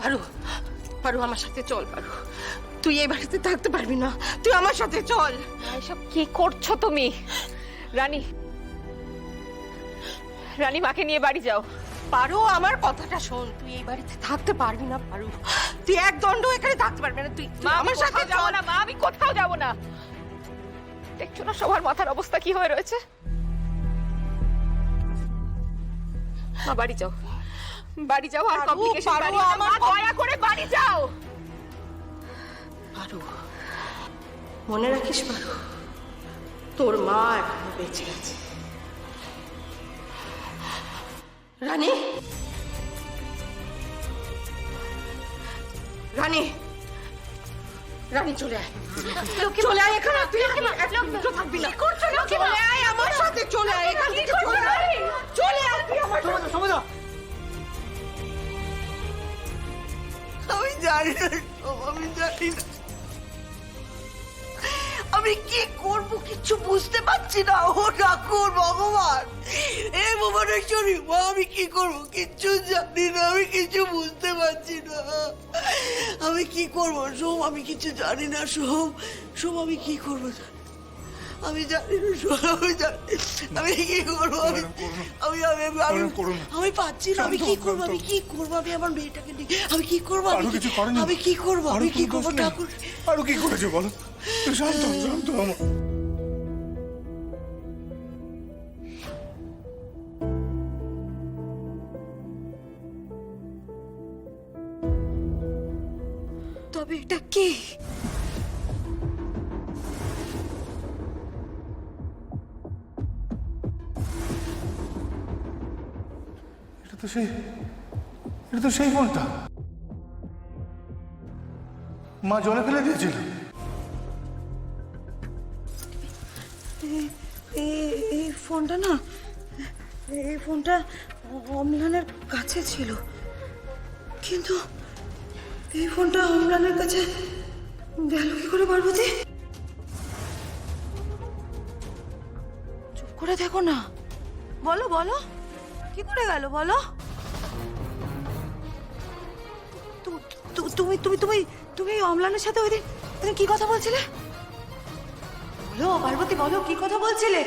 পারু, পারু আমার সাথে চল। পারু, তুই এই বাড়িতে থাকতে পারবি না, তুই আমার সাথে চল। এসব কি করছো তুমি? রানী, রানী মাকে নিয়ে বাড়ি যাও। পারু আমার কথাটা শোন, তুই এই বাড়িতে থাকতে পারবি না পারু, তুই এক দণ্ড এখানে থাকতে পারবি না। তুই আমার সাথে যাবো চল। না মা, আমি কোথাও যাব না। দেখছো না সবার মাথার অবস্থা কি হয়ে রয়েছে? মা বাড়ি যাও, বাড়ি যাও, আর কমপ্লিকেশন বাড়ি না, মা দয়া করে বাড়ি যাও। পারু, মনে রাখিস পারু, তোর মা এখনো বেঁচে আছে। রানী, রানী, রানী চলে আয়, চলে আয় এখানে। তুই থাকবি না, চলে আয় আমার সাথে, চলে আয় এখান থেকে, চলে আয়, চলে আয় তুই আমার সাথে। আমি জানি না, আমি জানি না আমি কি করব, কিচ্ছু বুঝতে পারছি না। ও ঠাকুর ভগবান, এ ভুবনেশ্বরী মা, আমি কি করব কিচ্ছু জানি না, আমি কিছু বুঝতে পারছি না। আমি কি করব সোম, আমি কিছু জানি না সোম, সোম আমি কি করব আমি জানি না সোম, আমি জানি আমি কি করবো, আমি আমি আমি আমি পাচ্ছি না, আমি কি করবো, আমি কি করবো, আমি আমার মেয়েটাকে নিয়ে আমি কি করবো, আমি কি করবো, আমি কি করবো ঠাকুর। আরো কি করেছে বলো? শান্ত শান্ত আমার। তবে এটা কি? এটা তো সেই ফোনটা মা জলে ফেলে দিয়েছিল। এই ফোনটা না, এই ফোনটা অম্লানের কাছে ছিল, কিন্তু এই ফোনটা অম্লানের কাছে গেল কি করে পার্বতী? চুপ করে দেখো না, বলো বলো কি করে গেল বলো। তুমি তুমি তুমি তুমি অম্লানের সাথে ওই দিন কি কথা বলছিলে? বলো পার্বতী, বলো কি কথা বলছিলে?